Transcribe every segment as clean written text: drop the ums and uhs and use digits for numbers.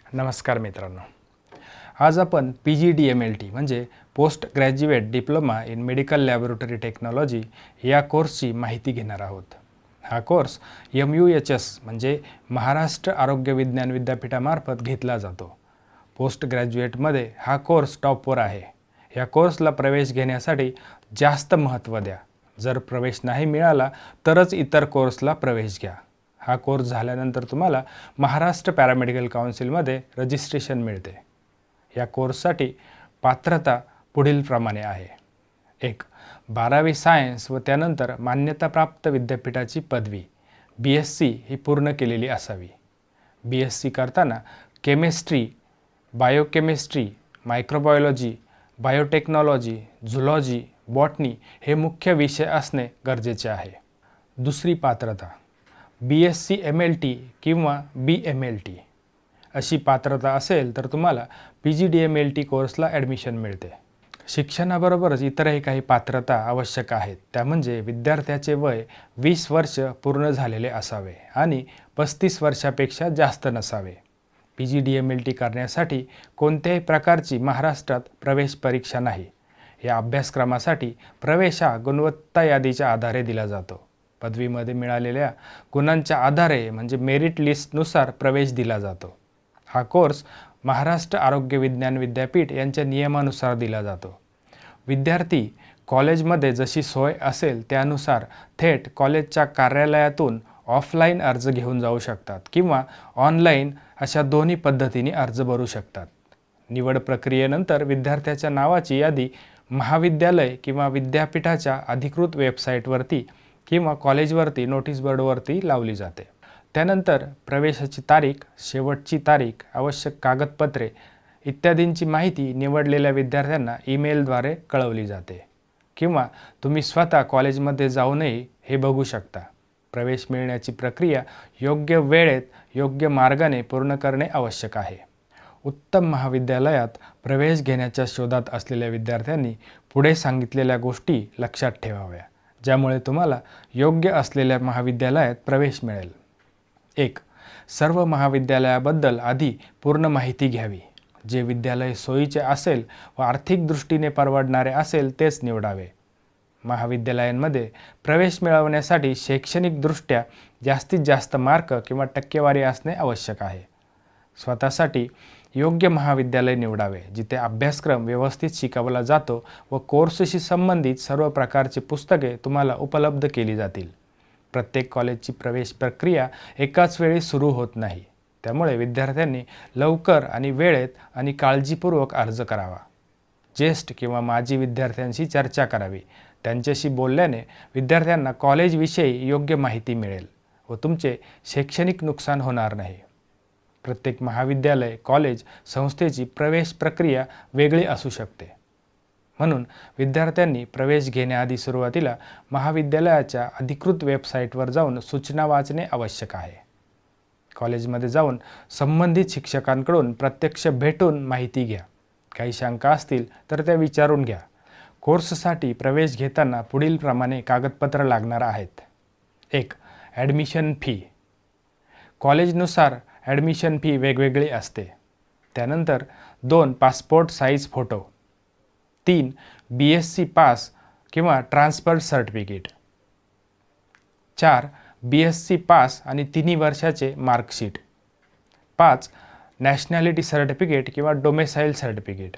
नमस्कार मित्रांनो, आज आपण PGDMLT म्हणजे post graduate diploma in medical laboratory technology या कोर्सची माहिती घेणार आहोत। हा कोर्स MUHS म्हणजे महाराष्ट्र आरोग्य विज्ञान विद्यापीठामार्फत घेतला जातो। पोस्ट ग्रॅज्युएटमध्ये हा कोर्स टॉपवर आहे। या कोर्सला प्रवेश घेण्यासाठी जास्त महत्त्व द्या। जर प्रवेश नाही मिळाला तरच इतर कोर्सला प्रवेश घ्या। हा कोर्स झाल्यानंतर तुम्हाला महाराष्ट्र पॅरामेडिकल काउन्सिलमध्ये रजिस्ट्रेशन मिळते। या कोर्ससाठी पात्रता पुढीलप्रमाणे आहे। 1. 12वी सायन्स व त्यानंतर मान्यताप्राप्त विद्यापीठाची पदवी BSc ही पूर्ण केलेली असावी। BSc करताना chemistry, biochemistry, microbiology, biotechnology, zoology, botany हे मुख्य विषय असणे गरजेचे आहे। दुसरी पात्रता BSc MLT किंवा BMLT अशी पात्रता असेल तर तुम्हाला PGDMLT कोर्सला ॲडमिशन मिळते। शिक्षणाबरोबरच इतरही काही पात्रता आवश्यक आहेत, त्या म्हणजे विद्यार्थ्याचे वय 20 वर्ष पूर्ण झालेले असावे आणि 35 वर्षापेक्षा जास्त नसावे। PGDMLT करण्यासाठी कोणत्याही प्रकारची महाराष्ट्रात प्रवेश परीक्षा नाही। या अभ्यासक्रमासाठी प्रवेश हा गुणवत्ता यादीच्या आधारे दिला जातो। पदवीमध्ये मिळालेल्या गुणांच्या आधारे म्हणजे मेरिट लिस्टनुसार प्रवेश दिला जातो। हा कोर्स महाराष्ट्र आरोग्य विज्ञान विद्यापीठ यांच्या नियमानुसार दिला जातो। विद्यार्थी कॉलेजमध्ये जशी सोय असेल त्यानुसार थेट कॉलेजच्या कार्यालयातून ऑफलाईन अर्ज घेऊन जाऊ शकतात किंवा ऑनलाईन अशा दोन्ही पद्धतीने अर्ज भरू शकतात। निवड प्रक्रियेनंतर विद्यार्थ्याच्या नावाची यादी महाविद्यालय किंवा विद्यापीठाच्या अधिकृत वेबसाईटवरती किंवा कॉलेजवरती नोटीस बोर्डवरती लावली जाते। त्यानंतर प्रवेशाची तारीख, शेवटची तारीख, आवश्यक कागदपत्रे इत्यादींची माहिती निवडलेल्या विद्यार्थ्यांना ईमेलद्वारे कळवली जाते किंवा तुम्ही स्वतः कॉलेजमध्ये जाऊनही हे बघू शकता। प्रवेश मिळण्याची प्रक्रिया योग्य वेळेत योग्य मार्गाने पूर्ण करणे आवश्यक आहे। उत्तम महाविद्यालयात प्रवेश घेण्याच्या शोधात असलेल्या विद्यार्थ्यांनी पुढे सांगितलेल्या गोष्टी लक्षात ठेवाव्या, ज्यामुळे तुम्हाला योग्य असलेल्या महाविद्यालयात प्रवेश मिळेल। 1. सर्व महाविद्यालयाबद्दल आधी पूर्ण माहिती घ्यावी। जे विद्यालय सोयीचे असेल व आर्थिक दृष्टीने परवडणारे असेल तेच निवडावे। महाविद्यालयांमध्ये प्रवेश मिळवण्यासाठी शैक्षणिकदृष्ट्या जास्तीत जास्त मार्क किंवा टक्केवारी असणे आवश्यक आहे। स्वतःसाठी योग्य महाविद्यालय निवडावे जिथे अभ्यासक्रम व्यवस्थित शिकवला जातो व कोर्सशी संबंधित सर्व प्रकारची पुस्तके तुम्हाला उपलब्ध केली जातील। प्रत्येक कॉलेजची प्रवेश प्रक्रिया एकाच वेळी सुरू होत नाही, त्यामुळे विद्यार्थ्यांनी लवकर आणि वेळेत आणि काळजीपूर्वक अर्ज करावा। ज्येष्ठ किंवा माजी विद्यार्थ्यांशी चर्चा करावी। त्यांच्याशी बोलल्याने विद्यार्थ्यांना कॉलेजविषयी योग्य माहिती मिळेल व तुमचे शैक्षणिक नुकसान होणार नाही। प्रत्येक महाविद्यालय, कॉलेज, संस्थेची प्रवेश प्रक्रिया वेगळी असू शकते, म्हणून विद्यार्थ्यांनी प्रवेश घेण्याआधी सुरुवातीला महाविद्यालयाच्या अधिकृत वेबसाईटवर जाऊन सूचना वाचणे आवश्यक आहे। कॉलेजमध्ये जाऊन संबंधित शिक्षकांकडून प्रत्यक्ष भेटून माहिती घ्या। काही शंका असतील तर त्या विचारून घ्या। कोर्ससाठी प्रवेश घेताना पुढीलप्रमाणे कागदपत्र लागणार आहेत। 1. Admission fee. कॉलेजनुसार ॲडमिशन फी वेगवेगळी असते। त्यानंतर 2. Passport size photo. 3. BSc pass किंवा ट्रान्सफर सर्टिफिकेट। 4. BSc पास आणि 3 वर्षाचे मार्कशीट। 5. नॅशनॅलिटी सर्टिफिकेट किंवा domicile certificate.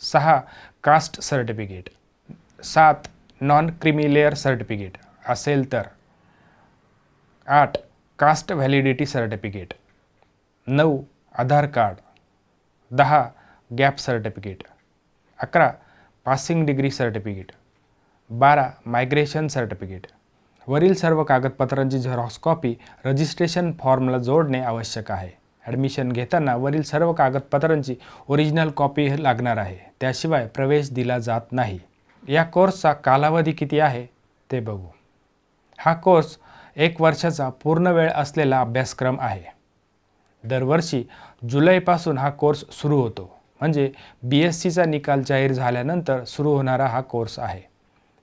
6. Caste certificate. 7. Non creamy layer certificate असेल तर। 8. Caste validity certificate. 9. Aadhaar card. 10. Gap certificate. 11. Passing degree certificate. 12. Migration certificate. वरील सर्व कागदपत्रांची Xerox copy registration फॉर्मला जोडणे आवश्यक आहे। ॲडमिशन घेताना वरील सर्व कागदपत्रांची ओरिजिनल कॉपी लागणार आहे, त्याशिवाय प्रवेश दिला जात नाही। या कोर्सचा कालावधी किती आहे ते बघू। हा कोर्स 1 वर्षाचा पूर्ण वेळ असलेला अभ्यासक्रम आहे। दरवर्षी जुलैपासून हा कोर्स सुरू होतो, म्हणजे BScचा निकाल जाहीर झाल्यानंतर सुरू होणारा हा कोर्स आहे।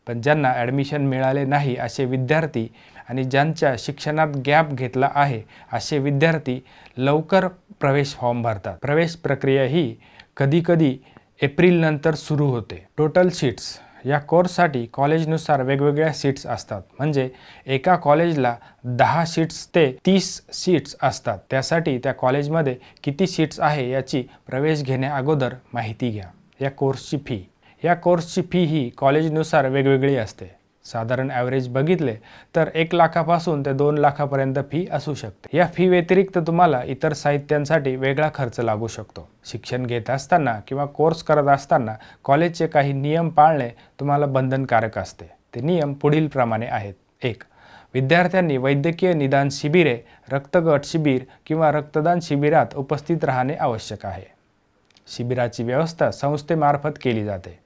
पण ज्यांना ॲडमिशन मिळाले नाही असे विद्यार्थी आणि ज्यांच्या शिक्षणात गॅप घेतला आहे असे विद्यार्थी लवकर प्रवेश फॉर्म भरतात। प्रवेश प्रक्रिया ही कधीकधी एप्रिलनंतर सुरू होते। टोटल सीट्स या कोर्ससाठी कॉलेजनुसार वेगवेगळ्या सीट्स असतात, म्हणजे एका कॉलेजला 10 सीट्स ते 30 सीट्स असतात। त्यासाठी त्या कॉलेजमध्ये किती सीट्स आहे याची प्रवेश घेण्याअगोदर माहिती घ्या। या कोर्सची फी ही कॉलेजनुसार वेगवेगळी असते। साधारण ॲव्हरेज बघितले तर 1 लाखापासून ते 2 लाखापर्यंत फी असू शकते। या फी व्यतिरिक्त तुम्हाला इतर साहित्यांसाठी वेगळा खर्च लागू शकतो। शिक्षण घेत असताना किंवा कोर्स करत असताना कॉलेजचे काही नियम पाळणे तुम्हाला बंधनकारक असते। ते नियम पुढील प्रमाणे आहेत। 1. विद्यार्थ्यांनी वैद्यकीय निदान शिबिरे, रक्तगट शिबिर किंवा रक्तदान शिबिरात उपस्थित राहणे आवश्यक आहे। शिबिराची व्यवस्था संस्थेमार्फत केली जाते।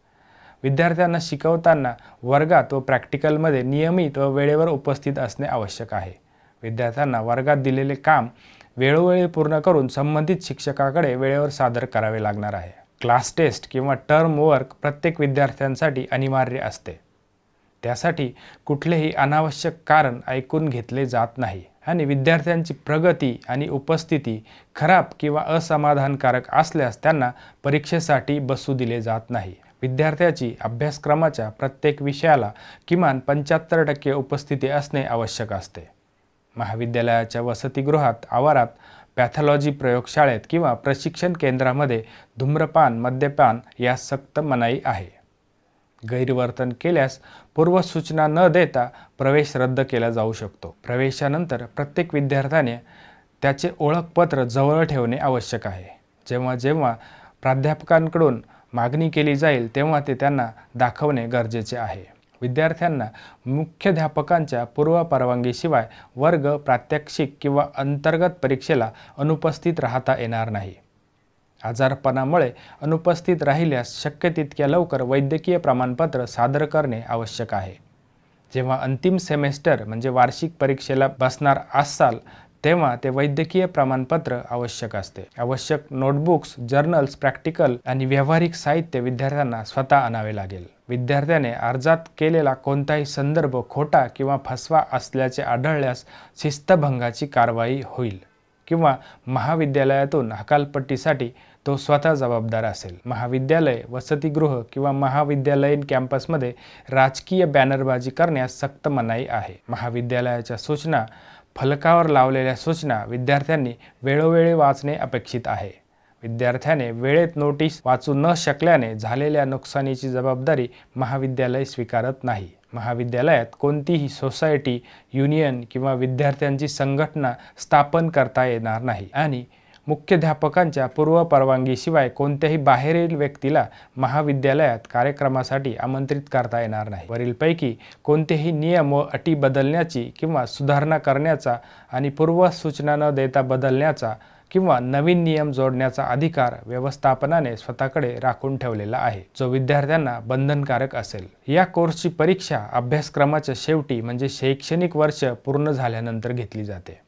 विद्यार्थ्यांना शिकवताना वर्गात व प्रॅक्टिकलमध्ये नियमित व वेळेवर उपस्थित असणे आवश्यक आहे। विद्यार्थ्यांना वर्गात दिलेले काम वेळोवेळी पूर्ण करून संबंधित शिक्षकाकडे वेळेवर सादर करावे लागणार आहे। क्लास टेस्ट किंवा टर्म वर्क प्रत्येक विद्यार्थ्यांसाठी अनिवार्य असते। त्यासाठी कुठलेही अनावश्यक कारण ऐकून घेतले जात नाही आणि विद्यार्थ्यांची प्रगती आणि उपस्थिती खराब किंवा असमाधानकारक असल्यास त्यांना परीक्षेसाठी बसू दिले जात नाही। विद्यार्थ्याची अभ्यासक्रमाच्या प्रत्येक विषयाला किमान 75% उपस्थिती असणे आवश्यक असते। महाविद्यालयाच्या वसतिगृहात, आवारात, पॅथॉलॉजी प्रयोगशाळेत किंवा प्रशिक्षण केंद्रामध्ये धूम्रपान, मद्यपान यास सक्त मनाई आहे। गैरवर्तन केल्यास पूर्वसूचना न देता प्रवेश रद्द केला जाऊ शकतो। प्रवेशानंतर प्रत्येक विद्यार्थ्याने त्याचे ओळखपत्र जवळ ठेवणे आवश्यक आहे। जेव्हा जेव्हा प्राध्यापकांकडून मागणी केली जाईल तेव्हा ते त्यांना दाखवणे गरजेचे आहे। विद्यार्थ्यांना मुख्याध्यापकांच्या पूर्व परवानगीशिवाय वर्ग, प्रात्यक्षिक किंवा अंतर्गत परीक्षेला अनुपस्थित राहता येणार नाही। आजारपणामुळे अनुपस्थित राहिल्यास शक्य तितक्या लवकर वैद्यकीय प्रमाणपत्र सादर करणे आवश्यक आहे। जेव्हा अंतिम सेमेस्टर म्हणजे वार्षिक परीक्षेला बसणार असाल तेव्हा ते वैद्यकीय प्रमाणपत्र आवश्यक असते। आवश्यक नोटबुक्स, जर्नल्स, प्रॅक्टिकल आणि व्यावहारिक साहित्य विद्यार्थ्यांना स्वतः आणावे लागेल। विद्यार्थ्याने अर्जात केलेला कोणताही संदर्भ खोटा किंवा फसवा असल्याचे आढळल्यास शिस्तभंगाची कारवाई होईल किंवा महाविद्यालयातून हकालपट्टीसाठी तो स्वतः जबाबदार असेल। महाविद्यालय, वसतिगृह किंवा महाविद्यालयीन कॅम्पसमध्ये राजकीय बॅनरबाजी करण्यास सक्त मनाई आहे। महाविद्यालयाच्या सूचना, फलकावर लावलेल्या सूचना विद्यार्थ्यांनी वेळोवेळी वाचणे अपेक्षित आहे। विद्यार्थ्याने वेळेत नोटीस वाचू न शकल्याने झालेल्या नुकसानीची जबाबदारी महाविद्यालय स्वीकारत नाही। महाविद्यालयात कोणतीही सोसायटी, युनियन किंवा विद्यार्थ्यांची संघटना स्थापन करता येणार नाही आणि मुख्याध्यापकांच्या पूर्व परवानगीशिवाय कोणत्याही बाहेरील व्यक्तीला महाविद्यालयात कार्यक्रमासाठी आमंत्रित करता येणार नाही। वरीलपैकी कोणतेही नियम व अटी बदलण्याची किंवा सुधारणा करण्याचा आणि पूर्व सूचना न देता बदलण्याचा किंवा नवीन नियम जोडण्याचा अधिकार व्यवस्थापनाने स्वतःकडे राखून ठेवलेला आहे, जो विद्यार्थ्यांना बंधनकारक असेल। या कोर्सची परीक्षा अभ्यासक्रमाच्या शेवटी म्हणजे शैक्षणिक वर्ष पूर्ण झाल्यानंतर घेतली जाते।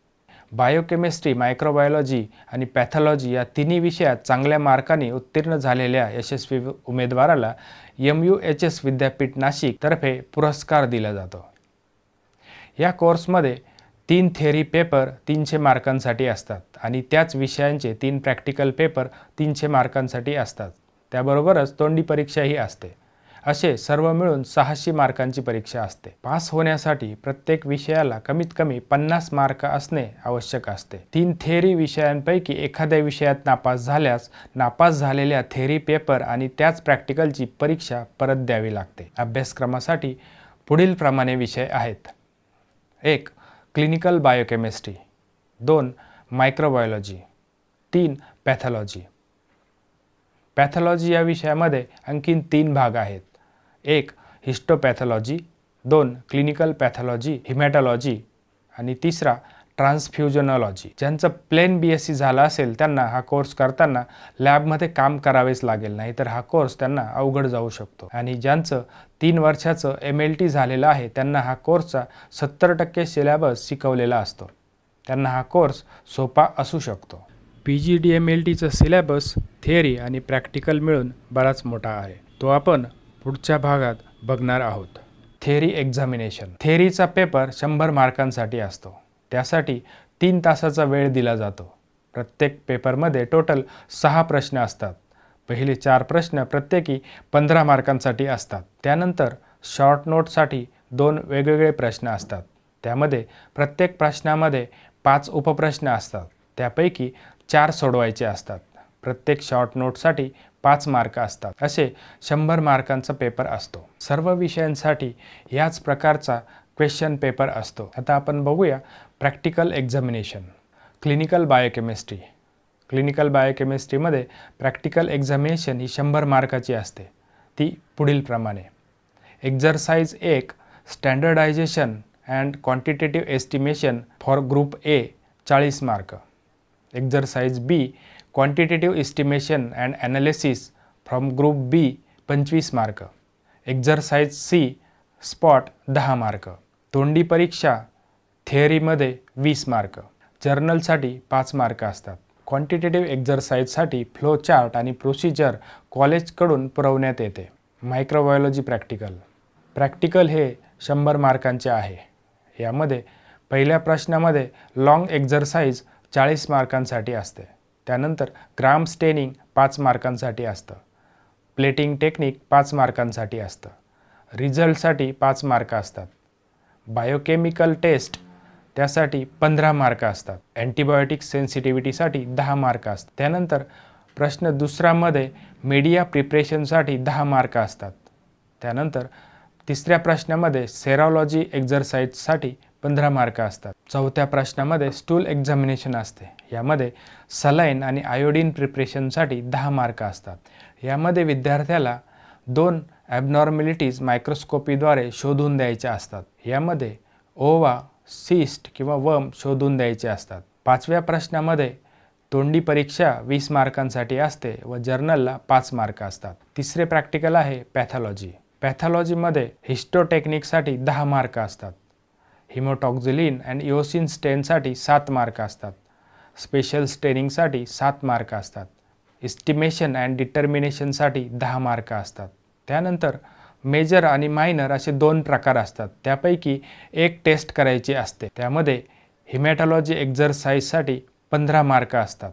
बायोकेमिस्ट्री, मायक्रोबायोलॉजी आणि पॅथॉलॉजी या तिन्ही विषयात चांगल्या मार्कांनी उत्तीर्ण झालेल्या यशस्वी उमेदवाराला MUHS विद्यापीठ नाशिक तर्फे पुरस्कार दिला जातो। या कोर्समध्ये 3 थिअरी पेपर 300 मार्कांसाठी असतात आणि त्याच विषयांचे 3 प्रॅक्टिकल पेपर 300 मार्कांसाठी असतात। त्याबरोबरच तोंडी परीक्षाही असते। असे सर्व मिळून 600 मार्कांची परीक्षा असते। पास होण्यासाठी प्रत्येक विषयाला कमीत कमी 50 मार्क असणे आवश्यक असते। 3 थिअरी विषयांपैकी एखाद्या विषयात नापास झाल्यास नापास झालेल्या थिअरी पेपर आणि त्याच प्रॅक्टिकलची परीक्षा परत द्यावी लागते। अभ्यासक्रमासाठी पुढील प्रमाणे विषय आहेत: 1. Clinical biochemistry, 2. Microbiology, 3. Pathology. Pathology या विषयामध्ये आणखीन 3 भाग आहेत: 1. हिस्टोपॅथॉलॉजी, 2. क्लिनिकल पॅथॉलॉजी, हिमॅटॉलॉजी आणि 3. ट्रान्सफ्युजनॉलॉजी। ज्यांचं प्लेन BSc झाला असेल त्यांना हा कोर्स करताना लॅबमध्ये काम करावेच लागेल, नाहीतर हा कोर्स त्यांना अवघड जाऊ शकतो। आणि ज्यांचं 3 वर्षाचं MLT झालेलं आहे त्यांना हा कोर्सचा 70% सिलेबस शिकवलेला असतो, त्यांना हा कोर्स सोपा असू शकतो। PGDMLTचं सिलेबस थिअरी आणि प्रॅक्टिकल मिळून बराच मोठा आहे, तो आपण पुढच्या भागात बघणार आहोत। Theory examination. थेअरीचा पेपर 100 मार्कांसाठी असतो. त्यासाठी 3 तासाचा वेळ दिला जातो. प्रत्येक पेपरमध्ये टोटल 6 प्रश्न असतात. पहिले 4 प्रश्न प्रत्येकी 15 मार्कांसाठी असतात. त्यानंतर शॉर्ट नोटसाठी 2 वेगवेगळे प्रश्न असतात. त्यामध्ये प्रत्येक प्रश्नामध्ये 5 उपप्रश्न असतात. त्यापैकी 4 सोडवायचे असतात. प्रत्येक शॉर्ट नोटसाठी 5 मार्क असतात. असे 100 मार्कांचा पेपर असतो. सर्व विषयांसाठी याच प्रकारचा क्वेश्चन पेपर असतो. आता आपण बघूया practical examination. Clinical biochemistry. Clinical बायोकेमिस्ट्रीमध्ये प्रॅक्टिकल एक्झामिनेशन ही 100 मार्काची असते. ती पुढीलप्रमाणे: exercise 1 standardisation and quantitative estimation for group A 40 mark. Exercise B quantitative estimation and analysis from group B 25 mark. Exercise C spot 10 mark. तोंडी परीक्षा थेअरीमध्ये 20 मार्क. जर्नलसाठी 5 मार्क असतात. क्वांटिटेटिव्ह एक्झरसाइजसाठी फ्लो चार्ट आणि प्रोसिजर कॉलेजकडून पुरवण्यात येते. Microbiology practical. प्रॅक्टिकल हे 100 मार्कांचे आहे. यामध्ये पहिल्या प्रश्नामध्ये लॉंग एक्झरसाइज 40 मार्कांसाठी असते. त्यानंतर ग्राम स्टेनिंग 5 मार्कांसाठी असतं. प्लेटिंग टेक्निक 5 मार्कांसाठी असतं. रिझल्टसाठी 5 मार्क असतात. बायोकेमिकल टेस्ट त्यासाठी 15 मार्क असतात. अँटीबायोटिक सेन्सिटिव्हिटीसाठी 10 मार्क असतात. त्यानंतर प्रश्न दुसरामध्ये मीडिया प्रिपरेशनसाठी 10 मार्क असतात. त्यानंतर तिसऱ्या प्रश्नामध्ये सेरोलॉजी एक्झरसाइजसाठी 15 मार्क असतात. चौथ्या प्रश्नामध्ये स्टूल एक्झामिनेशन असते. यामध्ये सलाईन आणि आयोडीन प्रिपरेशनसाठी 10 मार्क असतात. यामध्ये विद्यार्थ्याला 2 ॲबनॉर्मॅलिटीज मायक्रोस्कोपीद्वारे शोधून द्यायच्या असतात. यामध्ये ओवा, सिस्ट किंवा वर्म शोधून द्यायचे असतात. 5व्या प्रश्नामध्ये तोंडी परीक्षा 20 मार्कांसाठी असते व जर्नलला 5 मार्क असतात. तिसरे प्रॅक्टिकल आहे पॅथॉलॉजी. पॅथॉलॉजीमध्ये हिस्टोटेक्निकसाठी 10 मार्क असतात. हिमोटॉक्झिलिन अँड इओसिन स्टेनसाठी 7 मार्क असतात. स्पेशल स्टेनिंगसाठी 7 मार्क असतात. एस्टिमेशन अँड डिटर्मिनेशनसाठी 10 मार्क असतात. त्यानंतर मेजर आणि मायनर असे 2 प्रकार असतात. त्यापैकी एक टेस्ट करायची असते. त्यामध्ये हिमॅटॉलॉजी एक्झरसाइजसाठी 15 मार्क असतात.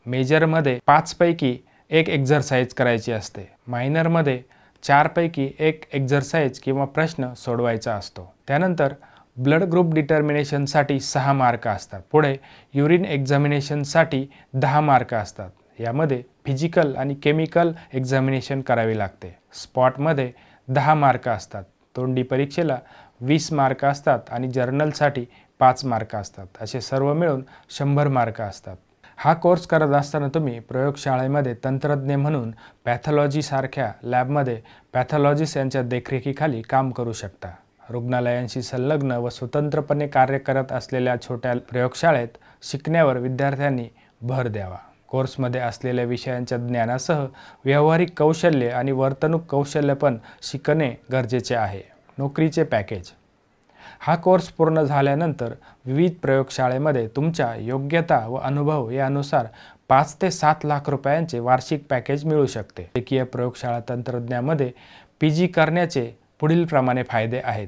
मेजरमध्ये 5 पैकी 1 एक्झरसाइज करायची असते. मायनरमध्ये 4 पैकी 1 एक्झरसाइज किंवा प्रश्न सोडवायचा असतो. त्यानंतर ब्लड ग्रुप डिटर्मिनेशनसाठी 6 मार्क असतात. पुढे युरिन एक्झामिनेशनसाठी 10 मार्क असतात. यामध्ये फिजिकल आणि केमिकल एक्झामिनेशन करावे लागते. स्पॉटमध्ये 10 मार्क असतात. तोंडी परीक्षेला 20 मार्क असतात आणि जर्नलसाठी 5 मार्क असतात. असे सर्व मिळून 100 मार्क असतात. हा कोर्स करत असताना तुम्ही प्रयोगशाळेमध्ये तंत्रज्ञ म्हणून पॅथॉलॉजीसारख्या लॅबमध्ये पॅथॉलॉजिस्ट यांच्या देखरेखीखाली काम करू शकता. रुग्णालयांशी संलग्न व स्वतंत्रपणे कार्य करत असलेल्या छोट्या प्रयोगशाळेत शिकण्यावर विद्यार्थ्यांनी भर द्यावा. कोर्समध्ये असलेल्या विषयांच्या ज्ञानासह व्यावहारिक कौशल्य आणि वर्तणूक कौशल्य पण शिकणे गरजेचे आहे. नोकरीचे पॅकेज. हा कोर्स पूर्ण झाल्यानंतर विविध प्रयोगशाळेमध्ये तुमच्या योग्यता व अनुभव यानुसार 5 ते 7 लाख रुपयांचे वार्षिक पॅकेज मिळू शकते. वैद्यकीय प्रयोगशाळा तंत्रज्ञामध्ये PG करण्याचे पुढीलप्रमाणे फायदे आहेत.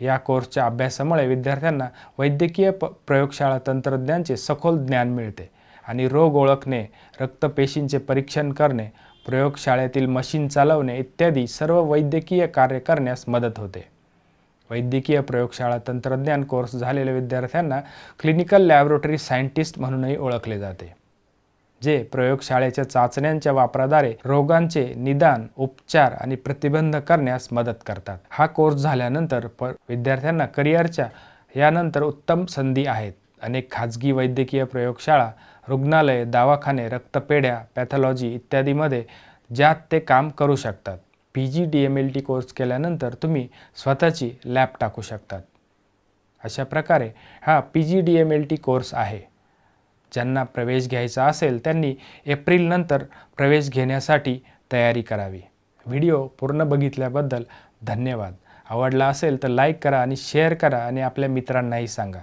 या कोर्सच्या अभ्यासामुळे विद्यार्थ्यांना वैद्यकीय प्रयोगशाळा तंत्रज्ञानाचे सखोल ज्ञान मिळते आणि रोग ओळखणे, रक्तपेशींचे परीक्षण करणे, प्रयोगशाळेतील मशीन चालवणे इत्यादी सर्व वैद्यकीय कार्य करण्यास मदत होते. वैद्यकीय प्रयोगशाळा तंत्रज्ञान कोर्स झालेल्या विद्यार्थ्यांना क्लिनिकल लॅबोरेटरी सायंटिस्ट म्हणूनही ओळखले जाते, जे प्रयोगशाळेच्या चाचण्यांच्या वापराद्वारे रोगांचे निदान, उपचार आणि प्रतिबंध करण्यास मदत करतात. हा कोर्स झाल्यानंतर विद्यार्थ्यांना करिअरच्या यानंतर उत्तम संधी आहेत. अनेक खाजगी वैद्यकीय प्रयोगशाळा, रुग्णालय, दवाखाने, रक्तपेढ्या, पॅथॉलॉजी इत्यादीमध्ये ज्यात ते काम करू शकतात. PGDMLT कोर्स केल्यानंतर तुम्ही स्वतःची लॅब टाकू शकतात. अशा प्रकारे हा PGDMLT कोर्स आहे. ज्यांना प्रवेश घ्यायचा असेल त्यांनी एप्रिलनंतर प्रवेश घेण्यासाठी तयारी करावी. व्हिडिओ पूर्ण बघितल्याबद्दल धन्यवाद. आवडला असेल तर लाईक करा आणि शेअर करा आणि आपल्या मित्रांनाही सांगा.